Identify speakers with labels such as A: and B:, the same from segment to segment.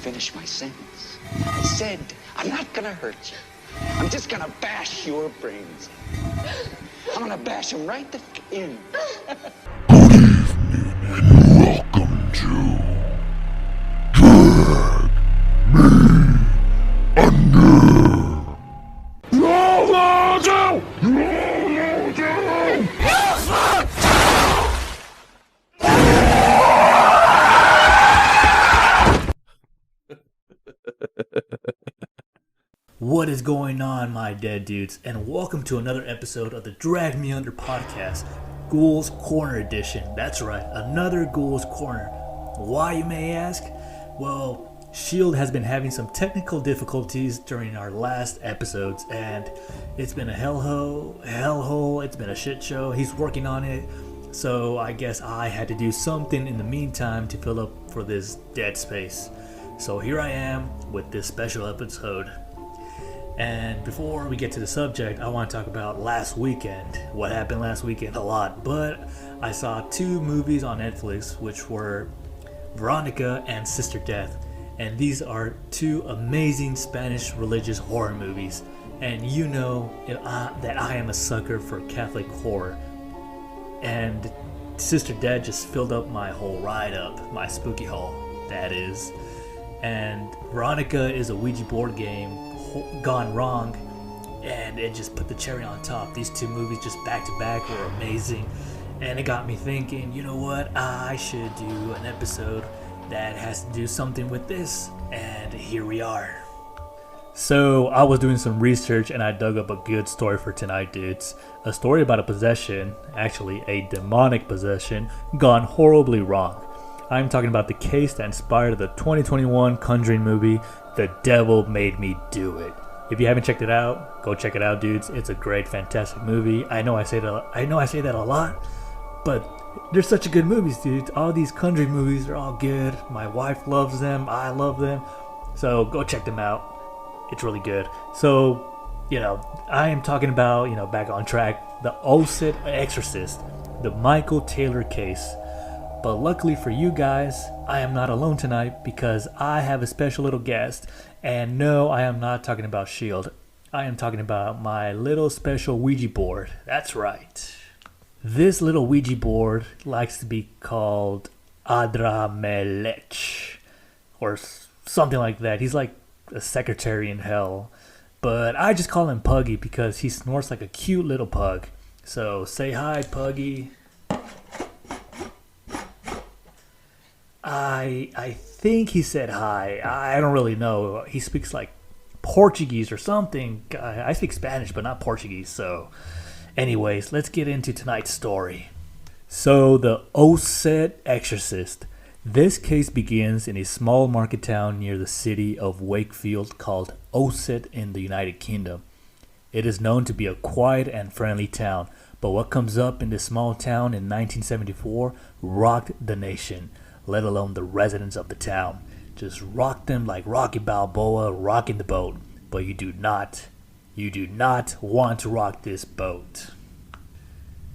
A: finish my sentence. I said, I'm not gonna hurt you. I'm just gonna bash your brains. I'm gonna bash them right the in.
B: Good evening and welcome to Drag Me Under.
C: What is going on, my dead dudes, and welcome to another episode of the Drag Me Under podcast, Ghoul's Corner edition. That's right, another Ghoul's Corner. Why, you may ask? Well, S.H.I.E.L.D. has been having some technical difficulties during our last episodes, and it's been a hellhole, it's been a shit show. He's working on it, so I guess I had to do something in the meantime to fill up for this dead space. So here I am with this special episode. And before we get to the subject, I want to talk about last weekend. What happened last weekend? A lot. But I saw two movies on Netflix, which were Veronica and Sister Death. And these are two amazing Spanish religious horror movies. And you know that I am a sucker for Catholic horror. And Sister Death just filled up my whole ride up. My spooky hole, that is. And Veronica is a Ouija board game gone wrong, and it just put the cherry on top. These two movies just back to back were amazing, and it got me thinking, you know what, I should do an episode that has to do something with this, and here we are. So I was doing some research and I dug up a good story for tonight, dudes. A story about a possession, actually a demonic possession, gone horribly wrong. I'm talking about the case that inspired the 2021 Conjuring movie, The Devil Made Me Do It. If you haven't checked it out, go check it out, dudes. It's a great, fantastic movie. I know I say that a lot, but they're such a good movies, dude. All these Conjuring movies are all good. My wife loves them. I love them. So go check them out. It's really good. So, I am talking about, back on track, the Ossett Exorcist, the Michael Taylor case. But luckily for you guys, I am not alone tonight because I have a special little guest. And no, I am not talking about S.H.I.E.L.D. I am talking about my little special Ouija board. That's right. This little Ouija board likes to be called Adramelech, or something like that. He's like a secretary in hell. But I just call him Puggy because he snorts like a cute little pug. So say hi, Puggy. I think he said hi. I don't really know. He speaks like Portuguese or something. I speak Spanish, but not Portuguese. So anyways, let's get into tonight's story. So the Ossett Exorcist. This case begins in a small market town near the city of Wakefield called Ossett in the United Kingdom. It is known to be a quiet and friendly town, but what comes up in this small town in 1974 rocked the nation, let alone the residents of the town. Just rocked them like Rocky Balboa rocking the boat. But you do not want to rock this boat.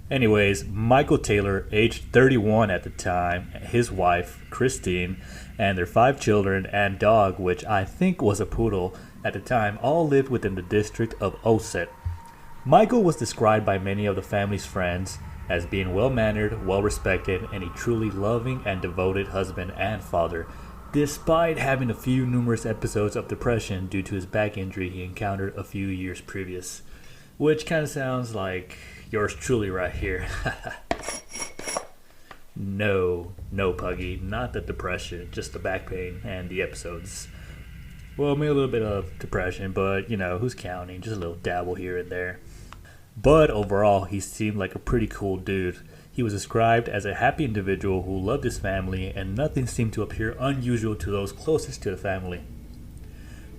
C: Anyways, Michael Taylor, aged 31 at the time, his wife, Christine, and their 5 children and dog, which I think was a poodle at the time, all lived within the district of Ossett. Michael was described by many of the family's friends as being well-mannered, well-respected, and a truly loving and devoted husband and father, despite having a few numerous episodes of depression due to his back injury he encountered a few years previous. Which kind of sounds like yours truly right here. No, Puggy, not the depression, just the back pain and the episodes. Well, maybe a little bit of depression, but, who's counting? Just a little dabble here and there. But overall, he seemed like a pretty cool dude. He was described as a happy individual who loved his family, and nothing seemed to appear unusual to those closest to the family.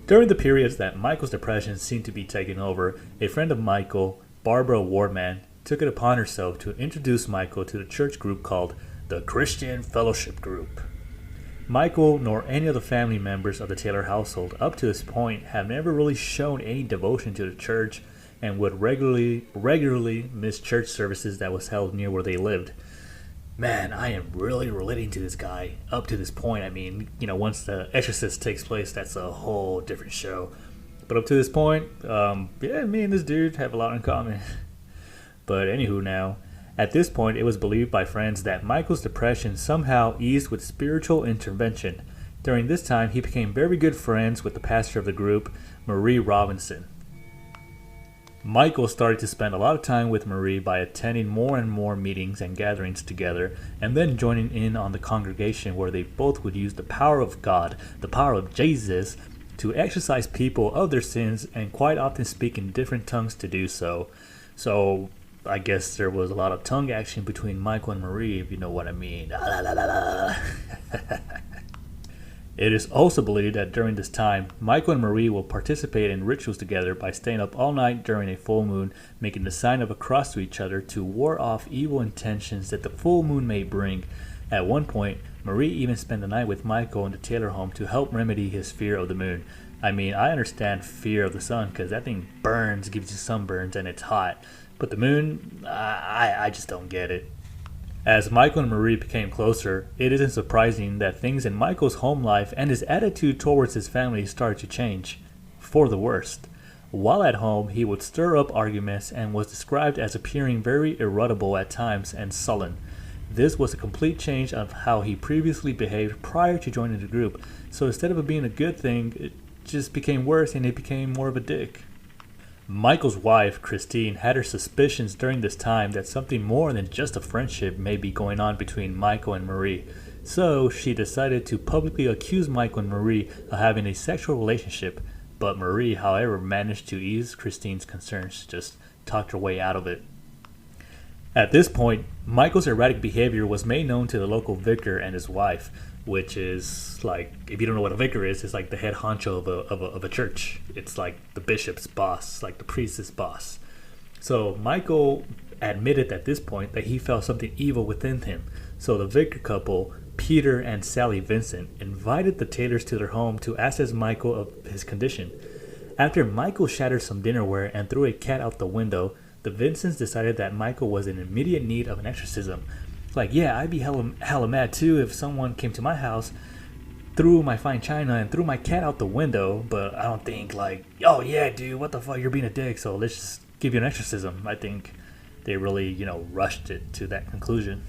C: During the periods that Michael's depression seemed to be taking over, a friend of Michael, Barbara Wardman, took it upon herself to introduce Michael to the church group called the Christian Fellowship Group. Michael nor any of the family members of the Taylor household up to this point have never really shown any devotion to the church and would regularly miss church services that was held near where they lived. man, I am really relating to this guy up to this point. I mean, once The Exorcist takes place, that's a whole different show. But up to this point, yeah, me and this dude have a lot in common. But anywho now, at this point, it was believed by friends that Michael's depression somehow eased with spiritual intervention. During this time, he became very good friends with the pastor of the group, Marie Robinson. Michael started to spend a lot of time with Marie by attending more and more meetings and gatherings together, and then joining in on the congregation where they both would use the power of God, the power of Jesus, to exorcise people of their sins and quite often speak in different tongues to do so. So I guess there was a lot of tongue action between Michael and Marie, if you know what I mean. It is also believed that during this time, Michael and Marie will participate in rituals together by staying up all night during a full moon, making the sign of a cross to each other to ward off evil intentions that the full moon may bring. At one point, Marie even spent the night with Michael in the Taylor home to help remedy his fear of the moon. I mean, I understand fear of the sun because that thing burns, gives you sunburns, and it's hot. But the moon, I just don't get it. As Michael and Marie became closer, it isn't surprising that things in Michael's home life and his attitude towards his family started to change, for the worst. While at home, he would stir up arguments and was described as appearing very irritable at times and sullen. This was a complete change of how he previously behaved prior to joining the group, so instead of it being a good thing, it just became worse and he became more of a dick. Michael's wife, Christine, had her suspicions during this time that something more than just a friendship may be going on between Michael and Marie. So she decided to publicly accuse Michael and Marie of having a sexual relationship, but Marie, however, managed to ease Christine's concerns, just talked her way out of it. At this point, Michael's erratic behavior was made known to the local vicar and his wife, which is like, if you don't know what a vicar is, it's like the head honcho of a church. It's like the bishop's boss, like the priest's boss. So Michael admitted at this point that he felt something evil within him. So the vicar couple, Peter and Sally Vincent, invited the Taylors to their home to assess Michael of his condition. After Michael shattered some dinnerware and threw a cat out the window, the Vincents decided that Michael was in immediate need of an exorcism. Like, yeah, I'd be hella mad too if someone came to my house, threw my fine china, and threw my cat out the window, but I don't think like, oh yeah, dude, what the fuck, you're being a dick, so let's just give you an exorcism. I think they really, rushed it to that conclusion.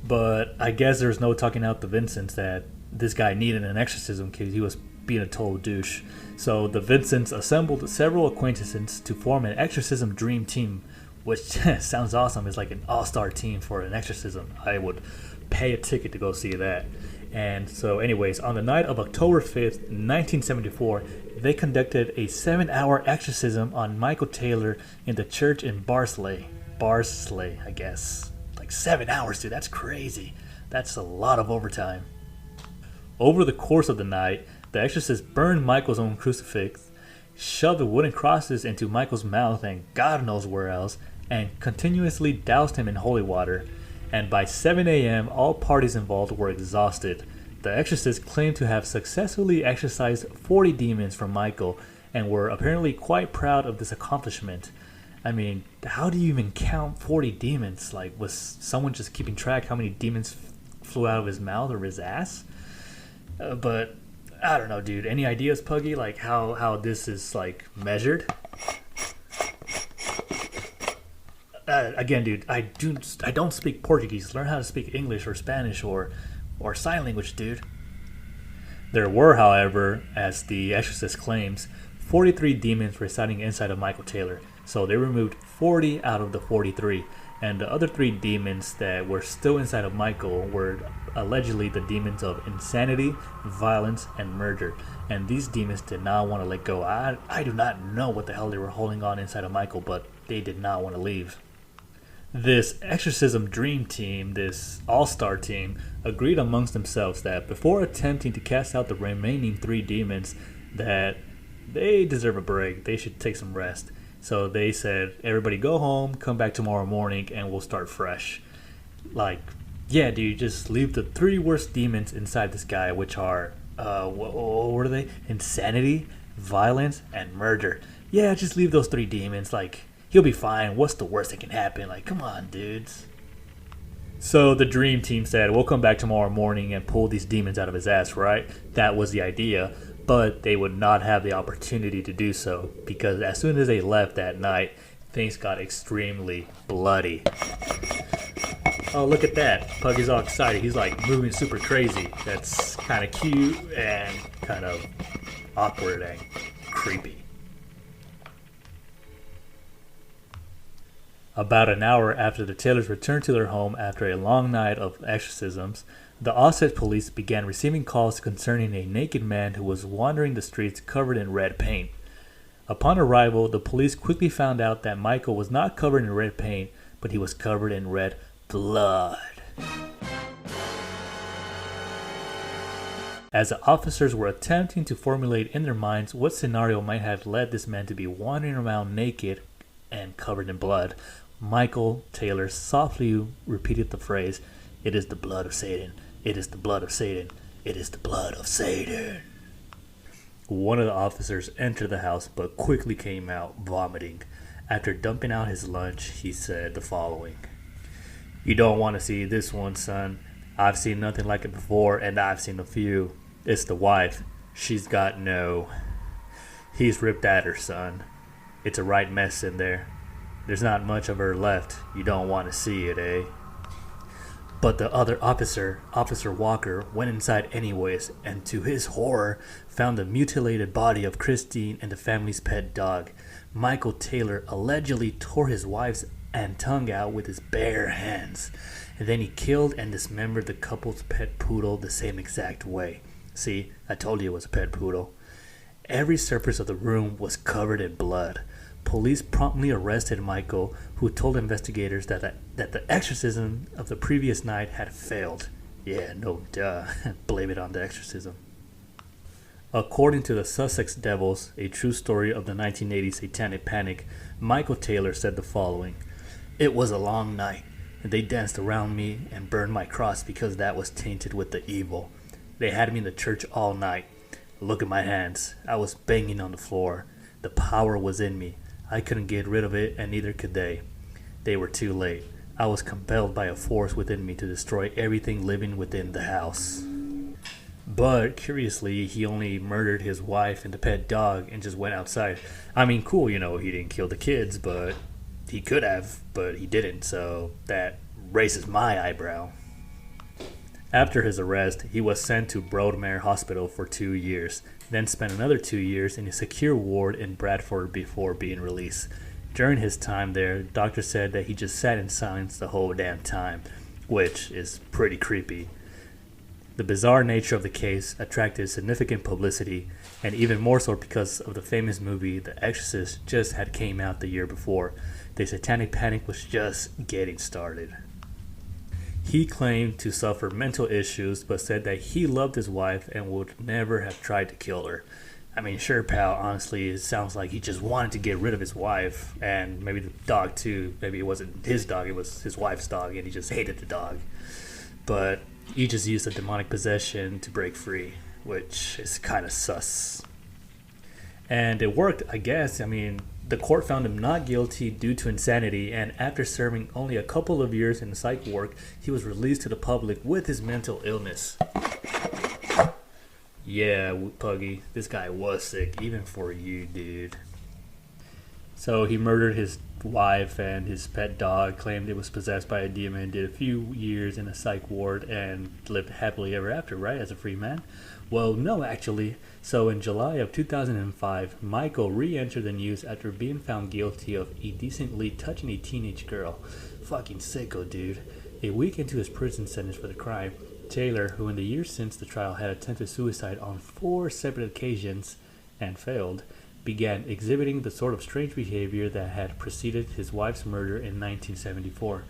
C: But I guess there's no talking out the Vincents that this guy needed an exorcism because he was being a total douche. So the Vincents assembled several acquaintances to form an exorcism dream team, which sounds awesome. It's like an all-star team for an exorcism. I would pay a ticket to go see that. And so anyways, on the night of October 5th, 1974, they conducted a 7-hour exorcism on Michael Taylor in the church in Barsley, I guess. Like 7 hours, dude, that's crazy. That's a lot of overtime. Over the course of the night, the exorcist burned Michael's own crucifix, shoved the wooden crosses into Michael's mouth and God knows where else, and continuously doused him in holy water. And by 7 a.m., all parties involved were exhausted. The exorcists claimed to have successfully exorcised 40 demons from Michael and were apparently quite proud of this accomplishment. I mean, how do you even count 40 demons? Like, was someone just keeping track how many demons flew out of his mouth or his ass? But I don't know, dude. Any ideas, Puggy? Like how this is like measured? Again, dude, I don't speak Portuguese. Learn how to speak English or Spanish or sign language, dude. There were, however, as the exorcist claims, 43 demons residing inside of Michael Taylor. So they removed 40 out of the 43. And the other 3 demons that were still inside of Michael were allegedly the demons of insanity, violence, and murder. And these demons did not want to let go. I do not know what the hell they were holding on inside of Michael, but they did not want to leave. This exorcism dream team, this all-star team, agreed amongst themselves that before attempting to cast out the remaining 3 demons, that they deserve a break. They should take some rest. So they said, everybody go home, come back tomorrow morning, and we'll start fresh. Like, yeah, dude, just leave the 3 worst demons inside this guy, which are, what are they? Insanity, violence, and murder. Yeah, just leave those 3 demons. Like, he'll be fine. What's the worst that can happen? Like, come on, dudes. So the dream team said, we'll come back tomorrow morning and pull these demons out of his ass, right? That was the idea. But they would not have the opportunity to do so because as soon as they left that night, things got extremely bloody. Oh, look at that. Puggy's all excited. He's like moving super crazy. That's kind of cute and kind of awkward and creepy. About an hour after the Taylors returned to their home after a long night of exorcisms, the Ossett police began receiving calls concerning a naked man who was wandering the streets covered in red paint. Upon arrival, the police quickly found out that Michael was not covered in red paint, but he was covered in red blood. As the officers were attempting to formulate in their minds what scenario might have led this man to be wandering around naked and covered in blood, Michael Taylor softly repeated the phrase, "It is the blood of Satan. It is the blood of Satan. It is the blood of Satan." One of the officers entered the house but quickly came out vomiting. After dumping out his lunch, he said the following: "You don't want to see this one, son. I've seen nothing like it before, and I've seen a few. It's the wife. She's got no... He's ripped at her, son. It's a right mess in there. There's not much of her left. You don't want to see it, eh?" But the other officer, Officer Walker, went inside anyways, and to his horror, found the mutilated body of Christine and the family's pet dog. Michael Taylor allegedly tore his wife's and tongue out with his bare hands. And then he killed and dismembered the couple's pet poodle the same exact way. See, I told you it was a pet poodle. Every surface of the room was covered in blood. Police promptly arrested Michael, who told investigators that the exorcism of the previous night had failed. Yeah, no duh. Blame it on the exorcism. According to the Sussex Devils, a true story of the 1980 Satanic Panic, Michael Taylor said the following: "It was a long night, and they danced around me and burned my cross because that was tainted with the evil. They had me in the church all night. Look at my hands. I was banging on the floor. The power was in me. I couldn't get rid of it, and neither could they. They were too late. I was compelled by a force within me to destroy everything living within the house." But, curiously, he only murdered his wife and the pet dog and just went outside. I mean, cool, he didn't kill the kids, but he could have, but he didn't, so that raises my eyebrow. After his arrest, he was sent to Broadmoor Hospital for 2 years, then spent another 2 years in a secure ward in Bradford before being released. During his time there, doctors said that he just sat in silence the whole damn time, which is pretty creepy. The bizarre nature of the case attracted significant publicity, and even more so because of the famous movie The Exorcist just had came out the year before. The Satanic Panic was just getting started. He claimed to suffer mental issues, but said that he loved his wife and would never have tried to kill her. I mean, sure, pal, honestly, it sounds like he just wanted to get rid of his wife, and maybe the dog too. Maybe it wasn't his dog, it was his wife's dog, and he just hated the dog. But he just used a demonic possession to break free, which is kind of sus. And it worked, I guess. I mean, the court found him not guilty due to insanity, and after serving only a couple of years in psych ward, he was released to the public with his mental illness. Yeah, Puggy, this guy was sick, even for you, dude. So he murdered his wife and his pet dog, claimed it was possessed by a demon, did a few years in a psych ward, and lived happily ever after, right, as a free man? Well, no, actually. So in July of 2005, Michael re-entered the news after being found guilty of indecently touching a teenage girl. Fucking sicko, dude. A week into his prison sentence for the crime, Taylor, who in the years since the trial had attempted suicide on 4 separate occasions and failed, began exhibiting the sort of strange behavior that had preceded his wife's murder in 1974.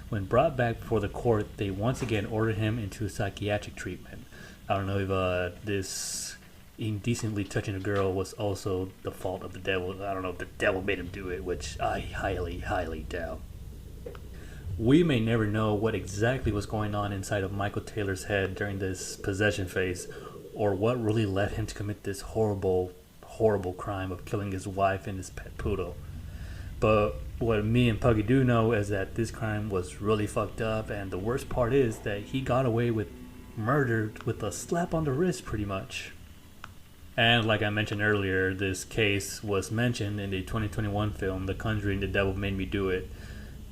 C: When brought back before the court, they once again ordered him into psychiatric treatment. I don't know if this indecently touching a girl was also the fault of the devil. I don't know if the devil made him do it, which I highly, highly doubt. We may never know what exactly was going on inside of Michael Taylor's head during this possession phase, or what really led him to commit this horrible crime of killing his wife and his pet poodle. But what me and Puggy do know is that this crime was really fucked up, and the worst part is that he got away with murder with a slap on the wrist, pretty much. And like I mentioned earlier, this case was mentioned in the 2021 film The Conjuring, The Devil Made Me Do It.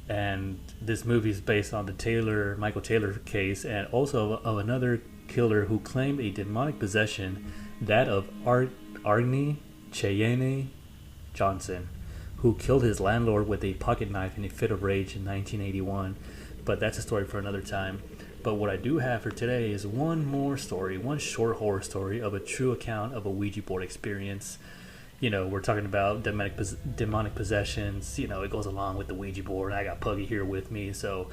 C: And this movie is based on the Michael Taylor case, and also of another killer who claimed a demonic possession, that of Arnie Cheyenne Johnson, who killed his landlord with a pocket knife in a fit of rage in 1981. But that's a story for another time. But what I do have for today is one more story, one short horror story of a true account of a Ouija board experience. You know, we're talking about demonic possessions. You know, it goes along with the Ouija board. I got Puggy here with me, so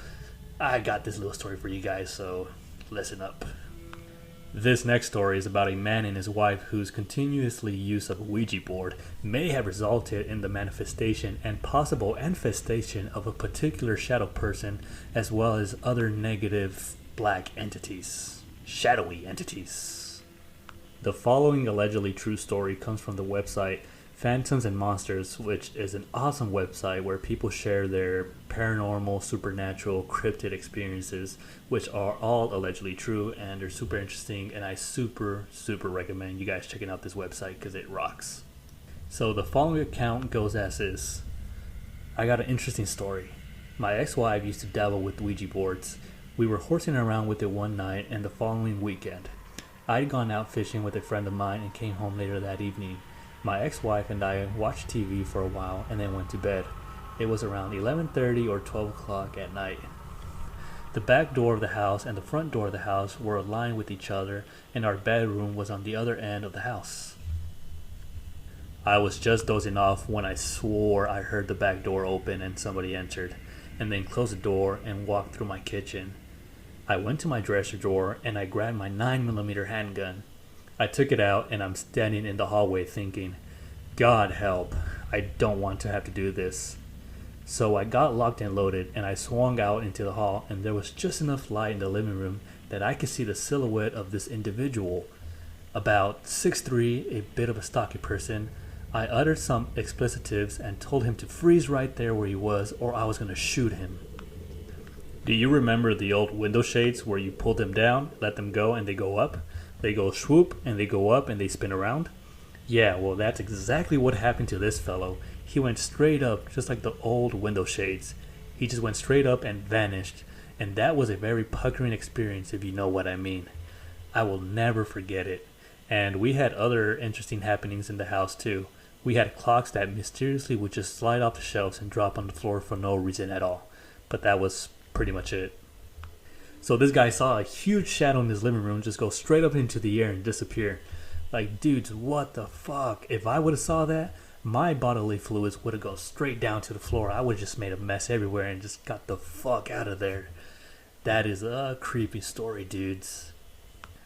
C: I got this little story for you guys, so listen up. This next story is about a man and his wife whose continuously use of a Ouija board may have resulted in the manifestation and possible infestation of a particular shadow person, as well as other negative black entities, shadowy entities. The following allegedly true story comes from the website Phantoms and Monsters, which is an awesome website where people share their paranormal, supernatural, cryptid experiences, which are all allegedly true, and they're super interesting, and I super recommend you guys checking out this website because it rocks. So the following account goes as is. I got an interesting story. My ex-wife used to dabble with Ouija boards. We were horsing around with it one night and the following weekend. I'd gone out fishing with a friend of mine and came home later that evening. My ex-wife and I watched TV for a while and then went to bed. It was around 11:30 or 12 o'clock at night. The back door of the house and the front door of the house were aligned with each other, and our bedroom was on the other end of the house. I was just dozing off when I swore I heard the back door open and somebody entered, and then closed the door and walked through my kitchen. I went to my dresser drawer and I grabbed my 9mm handgun. I took it out and I'm standing in the hallway thinking, God help, I don't want to have to do this. So I got locked and loaded and I swung out into the hall, and there was just enough light in the living room that I could see the silhouette of this individual. About 6'3", a bit of a stocky person. I uttered some explicitives and told him to freeze right there where he was or I was going to shoot him. Do you remember the old window shades where you pull them down, let them go, and they go up? They go swoop, and they go up, and they spin around? Yeah, well, that's exactly what happened to this fellow. He went straight up, just like the old window shades. He just went straight up and vanished, and that was a very puckering experience, if you know what I mean. I will never forget it. And we had other interesting happenings in the house, too. We had clocks that mysteriously would just slide off the shelves and drop on the floor for no reason at all. But that was pretty much it. So this guy saw a huge shadow in his living room just go straight up into the air and disappear. Like, dudes, what the fuck? If I would have saw that, my bodily fluids would have gone straight down to the floor. I would have just made a mess everywhere and just got the fuck out of there. That is a creepy story, dudes.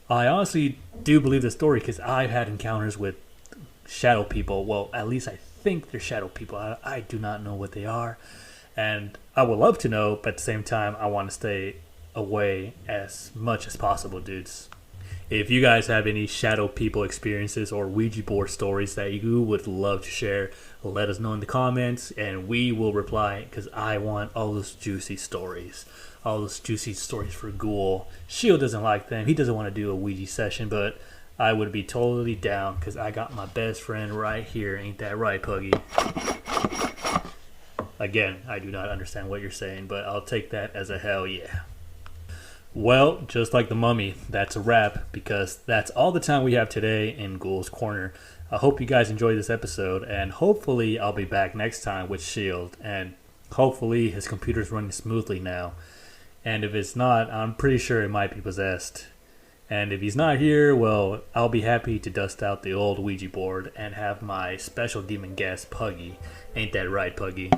C: I honestly do believe the story because I've had encounters with shadow people. Well, at least I think they're shadow people. I do not know what they are. And I would love to know, but at the same time, I want to stay away as much as possible, dudes. If you guys have any shadow people experiences or Ouija board stories that you would love to share, let us know in the comments and we will reply, because I want all those juicy stories. All those juicy stories for Ghoul. Shield doesn't like them. He doesn't want to do a Ouija session, but I would be totally down because I got my best friend right here. Ain't that right, Puggy? Again, I do not understand what you're saying, but I'll take that as a hell yeah. Well, just like the mummy, that's a wrap, because that's all the time we have today in Ghoul's Corner. I hope you guys enjoyed this episode, and hopefully I'll be back next time with Shield, and hopefully his computer's running smoothly now. And if it's not, I'm pretty sure it might be possessed. And if he's not here, well, I'll be happy to dust out the old Ouija board and have my special demon guest, Puggy. Ain't that right, Puggy?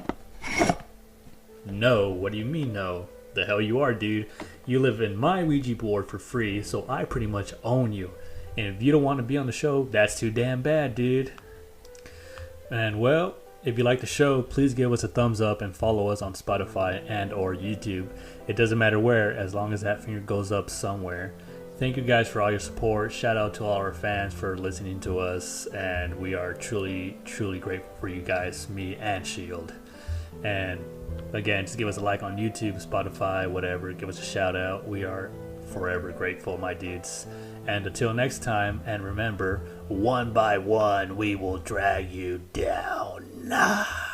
C: No, what do you mean no? The hell you are, dude. You live in my Ouija board for free, so I pretty much own you. And if you don't want to be on the show, that's too damn bad, dude. And well, if you like the show, please give us a thumbs up and follow us on Spotify and or YouTube. It doesn't matter where, as long as that finger goes up somewhere. Thank you guys for all your support. Shout out to all our fans for listening to us, and we are truly, truly grateful for you guys, me and Shield. And again, just give us a like on YouTube, Spotify, whatever. Give us a shout out. We are forever grateful, my dudes. And until next time, and remember, one by one, we will drag you down.